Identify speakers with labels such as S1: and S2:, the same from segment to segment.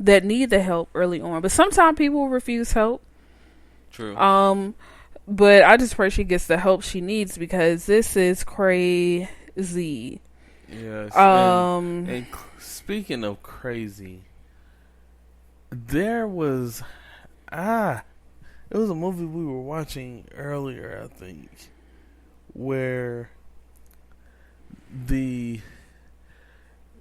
S1: that need the help early on. But sometimes people refuse help.
S2: True.
S1: But I just pray she gets the help she needs because this is crazy.
S2: Yes.
S1: Um,
S2: And speaking of crazy, there was it was a movie we were watching earlier, I think, where the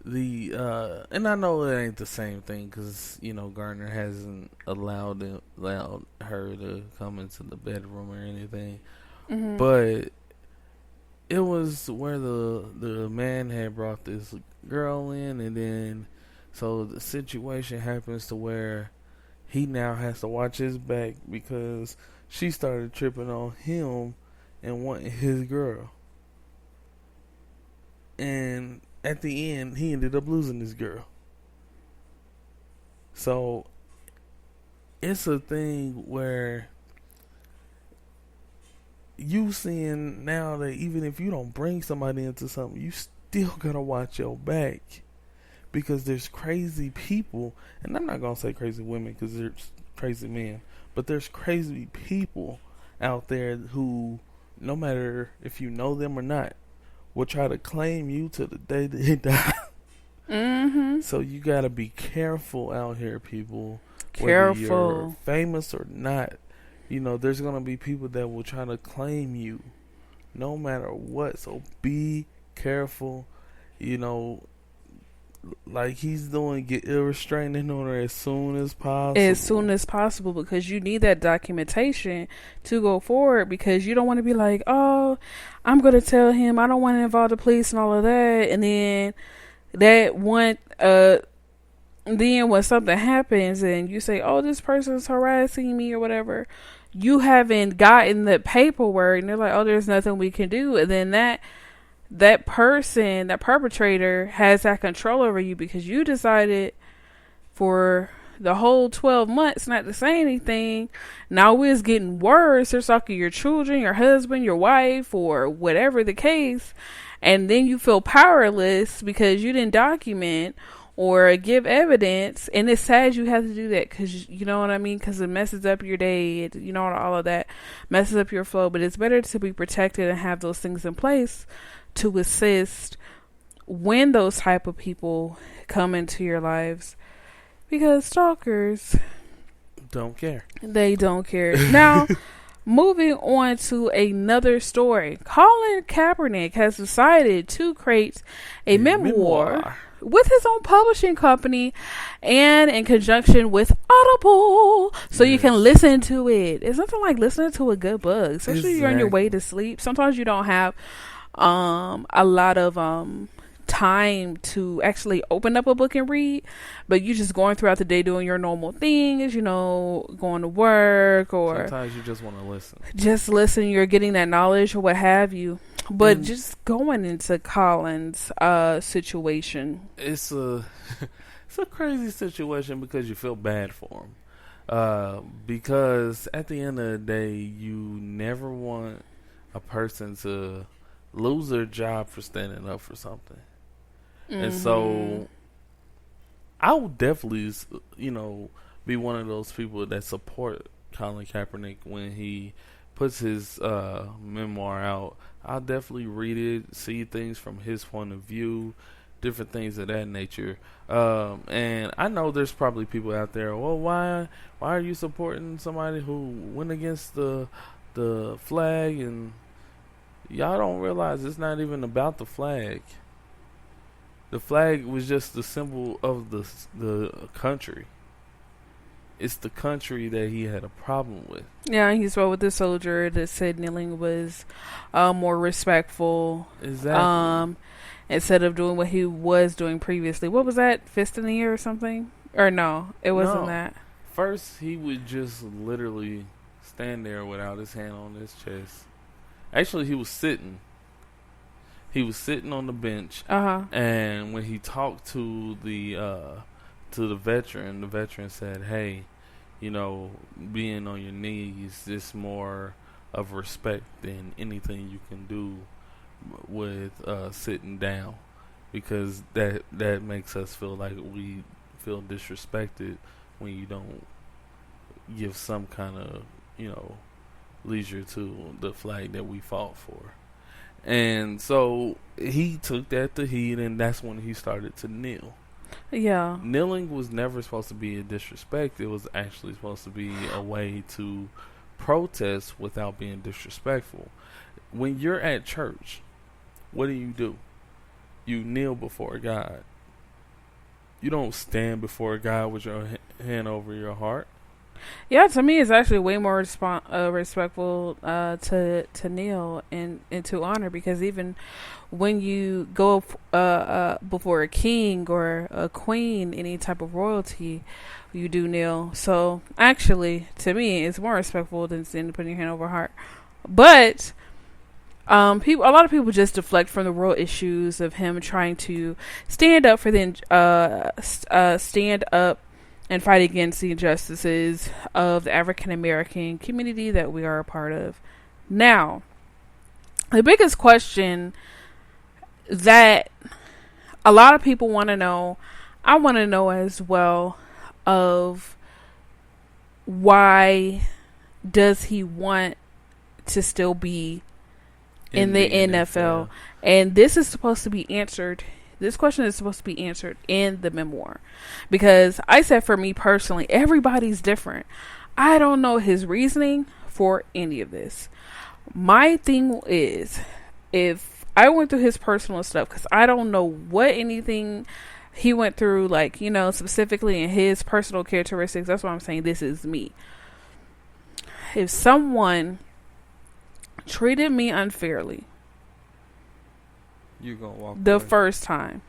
S2: and I know it ain't the same thing because Gardner hasn't allowed her to come into the bedroom or anything, but it was where the man had brought this girl in, and then so the situation happens to where he now has to watch his back because she started tripping on him and wanting his girl. And at the end, he ended up losing his girl. So it's a thing where you seeing now that even if you don't bring somebody into something, you still gotta watch your back. Because there's crazy people, and I'm not going to say crazy women because there's crazy men, but there's crazy people out there who, no matter if you know them or not, will try to claim you to the day they die. So you got to be careful out here, people. Whether you're famous or not, there's going to be people that will try to claim you no matter what. So be careful, like he's doing, get a restraining order as soon as possible.
S1: As soon as possible, because you need that documentation to go forward, because you don't want to be like, oh, I'm going to tell him, I don't want to involve the police and all of that. And then then when something happens and you say, oh, this person's harassing me or whatever, you haven't gotten the paperwork and they're like, oh, there's nothing we can do. And then that person, that perpetrator, has that control over you because you decided for the whole 12 months not to say anything. Now it's getting worse. They're stalking your children, your husband, your wife, or whatever the case. And then you feel powerless because you didn't document or give evidence. And it's sad you have to do that because, you know what I mean? Because it messes up your day. All of that messes up your flow. But it's better to be protected and have those things in place to assist when those type of people come into your lives, because stalkers
S2: don't care.
S1: They don't care. Now, moving on to another story. Colin Kaepernick has decided to create a memoir with his own publishing company and in conjunction with Audible, so you can listen to it. It's nothing like listening to a good book, especially if you're on your way to sleep. Sometimes you don't have a lot of time to actually open up a book and read, but you just going throughout the day doing your normal things, going to work, or
S2: sometimes you just want to listen.
S1: Just listen, you're getting that knowledge or what have you. But just going into Colin's situation,
S2: it's a crazy situation because you feel bad for him. Because at the end of the day, you never want a person to lose their job for standing up for something. And so I would definitely, be one of those people that support Colin Kaepernick when he puts his memoir out. I'll definitely read it, see things from his point of view, different things of that nature. And I know there's probably people out there, well, why are you supporting somebody who went against the flag? And y'all don't realize it's not even about the flag. The flag was just the symbol of the country. It's the country that he had a problem with.
S1: Yeah, he spoke with the soldier that said kneeling was more respectful.
S2: Exactly.
S1: Instead of doing what he was doing previously. What was that? Fist in the air or something? Or no, it wasn't that.
S2: First, he would just literally stand there without his hand on his chest. Actually, he was sitting. He was sitting on the bench, and when he talked to the veteran said, "Hey, being on your knees is more of respect than anything you can do with sitting down, because that makes us feel like we feel disrespected when you don't give some kind of, leisure to the flag that we fought for. And so he took that to heat, and that's when he started to kneel.
S1: Yeah.
S2: Kneeling was never supposed to be a disrespect. It was actually supposed to be a way to protest without being disrespectful. When you're at church, what do? You kneel before God. You don't stand before God with your hand over your heart.
S1: Yeah, to me, it's actually way more respectful to kneel and to honor, because even when you go before a king or a queen, any type of royalty, you do kneel. So actually, to me, it's more respectful than putting your hand over heart. But a lot of people just deflect from the real issues of him trying to stand up for stand up and fight against the injustices of the African American community that we are a part of. Now, the biggest question that a lot of people want to know, I want to know as well, of why does he want to still be in the NFL? And this is supposed to be answered. This question is supposed to be answered in the memoir, because I said, for me personally, everybody's different. I don't know his reasoning for any of this. My thing is, if I went through his personal stuff, because I don't know what anything he went through, like, specifically in his personal characteristics. That's why I'm saying this is me. If someone treated me unfairly,
S2: you're gonna walk
S1: the
S2: away.
S1: First time,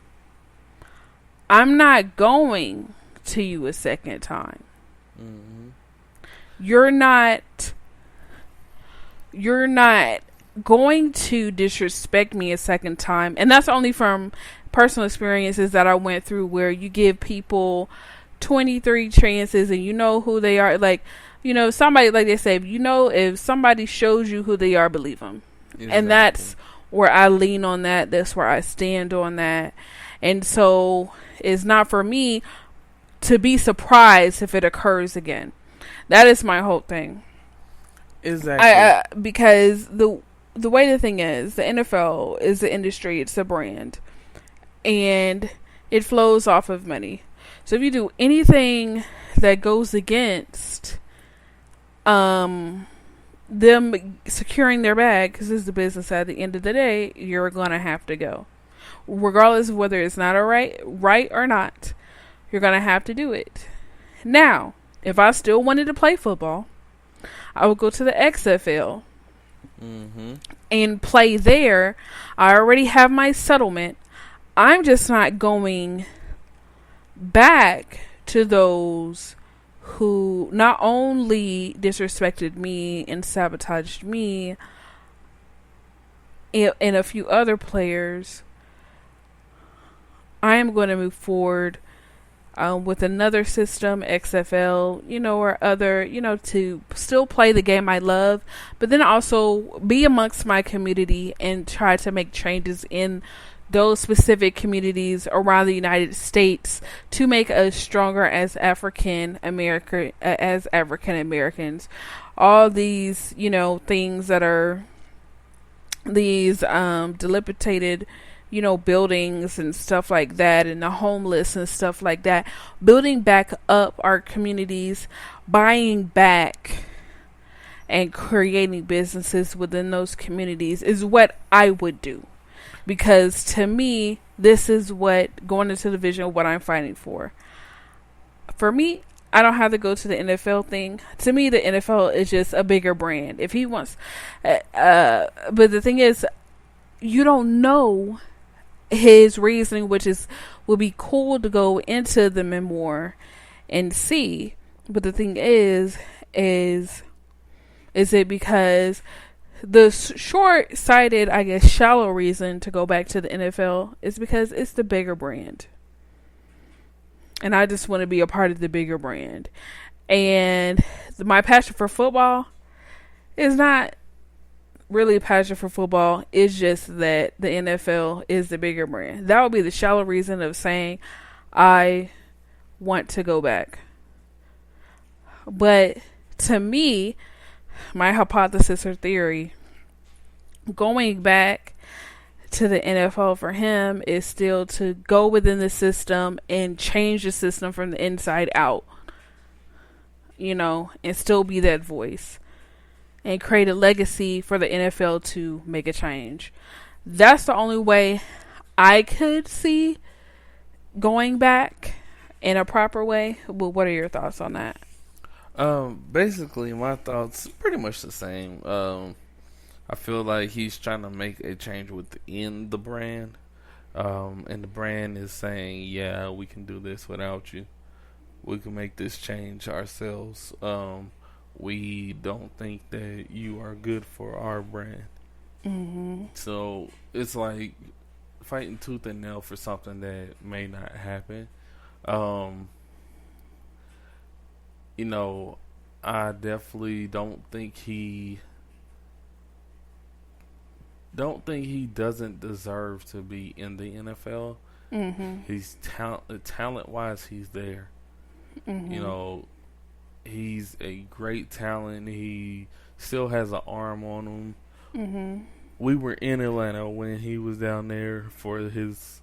S1: I'm not going to you a second time.
S2: Mm-hmm.
S1: You're not going to disrespect me a second time. And that's only from personal experiences that I went through, where you give people 23 chances and you know who they are. Like, somebody, like they say, if somebody shows you who they are, believe them. Exactly. And that's where I lean on that. That's where I stand on that. And so it's not for me to be surprised if it occurs again. That is my whole thing.
S2: Exactly.
S1: Because the way the thing is, the NFL is the industry. It's a brand. And it flows off of money. So if you do anything that goes against them securing their bag, because this is the business, at the end of the day, you're gonna have to go, regardless of whether it's not right or not. You're gonna have to do it. Now, if I still wanted to play football, I would go to the XFL and play there. I already have my settlement. I'm just not going back to those who not only disrespected me and sabotaged me and a few other players. I am going to move forward with another system, XFL, or other, to still play the game I love, but then also be amongst my community and try to make changes in those specific communities around the United States to make us stronger as African Americans. All these, things that are these dilapidated, buildings and stuff like that, and the homeless and stuff like that, building back up our communities, buying back and creating businesses within those communities is what I would do. Because to me, this is what, going into the vision, what I'm fighting for. For me, I don't have to go to the NFL thing. To me, the NFL is just a bigger brand. If he wants, but the thing is, you don't know his reasoning, which would be cool to go into the memoir and see. But the thing is it because the short-sighted, I guess, shallow reason to go back to the NFL is because it's the bigger brand. And I just want to be a part of the bigger brand. And my passion for football is not really a passion for football. It's just that the NFL is the bigger brand. That would be the shallow reason of saying I want to go back. But to me, my hypothesis or theory, going back to the NFL for him is still to go within the system and change the system from the inside out, and still be that voice and create a legacy for the NFL to make a change. That's the only way I could see going back in a proper way. But what are your thoughts on that?
S2: Basically, my thoughts pretty much the same. I feel like he's trying to make a change within the brand, and the brand is saying, "Yeah, we can do this without you. We can make this change ourselves. We don't think that you are good for our brand."
S1: Mm-hmm.
S2: So it's like fighting tooth and nail for something that may not happen. I definitely don't think he doesn't deserve to be in the NFL.
S1: Mm-hmm.
S2: He's talent wise, he's there.
S1: Mm-hmm.
S2: He's a great talent. He still has an arm on him.
S1: Mm-hmm.
S2: We were in Atlanta when he was down there for his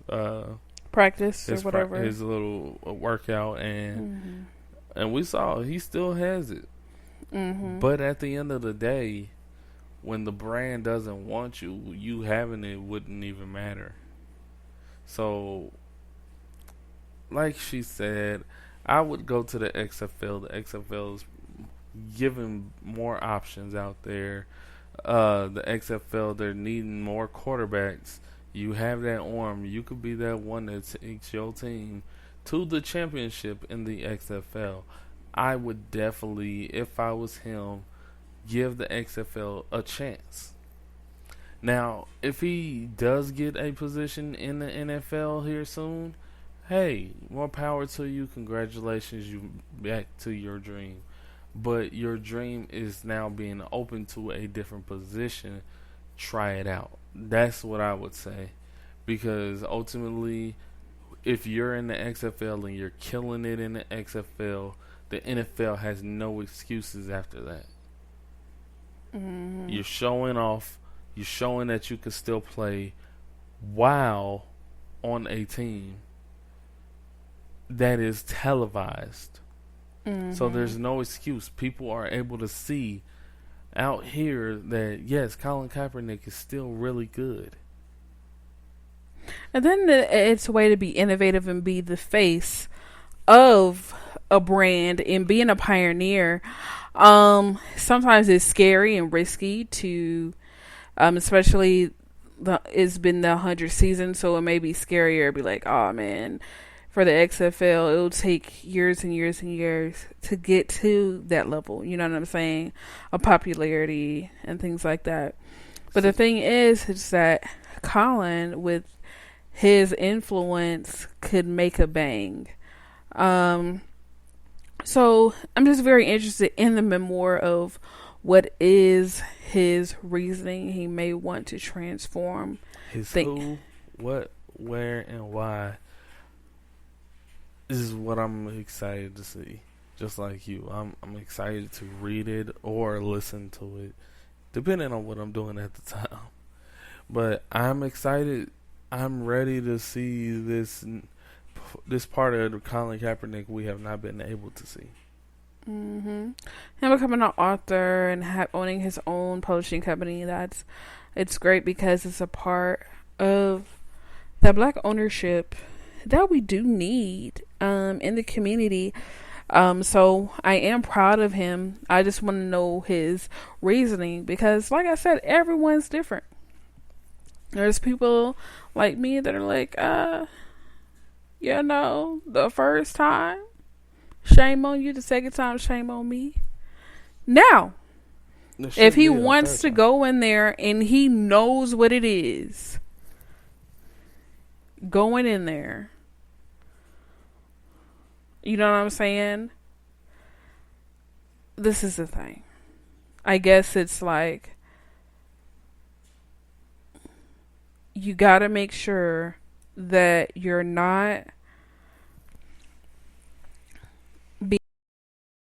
S1: practice or whatever,
S2: his little workout, and we saw he still has it.
S1: Mm-hmm.
S2: But at the end of the day, when the brand doesn't want you, you having it wouldn't even matter. So, like she said, I would go to the XFL. The XFL is giving more options out there. The XFL, they're needing more quarterbacks. You have that arm. You could be that one that takes your team to the championship in the XFL. I would definitely, if I was him, give the XFL a chance. Now, if he does get a position in the NFL here soon, hey, more power to you. Congratulations, you back to your dream. But your dream is now being open to a different position. Try it out. That's what I would say. Because ultimately, if you're in the XFL and you're killing it in the XFL, the NFL has no excuses after that.
S1: Mm-hmm.
S2: You're showing off. You're showing that you can still play while on a team that is televised.
S1: Mm-hmm.
S2: So there's no excuse. People are able to see out here that, yes, Colin Kaepernick is still really good.
S1: And then it's a way to be innovative and be the face of a brand and being a pioneer. Sometimes it's scary and risky to, especially it's been the 100th season, so it may be scarier. Be like, oh man, for the XFL, it'll take years and years and years to get to that level. You know what I'm saying? Of popularity and things like that. But the thing is that Colin, with his influence, could make a bang. So I'm just very interested in the memoir of what is his reasoning. He may want to transform
S2: his who, what, where, and why. This is what I'm excited to see. Just like you, I'm excited to read it or listen to it, depending on what I'm doing at the time. But I'm excited. I'm ready to see this part of Colin Kaepernick we have not been able to see.
S1: Mm-hmm. Him becoming an author and owning his own publishing company, it's great because it's a part of that black ownership that we do need in the community. So I am proud of him. I just want to know his reasoning because, like I said, everyone's different. There's people like me that are like, the first time, shame on you. The second time, shame on me. Now, if he wants to go in there and he knows what it is, going in there, you know what I'm saying? This is the thing. I guess it's like, you gotta make sure that you're not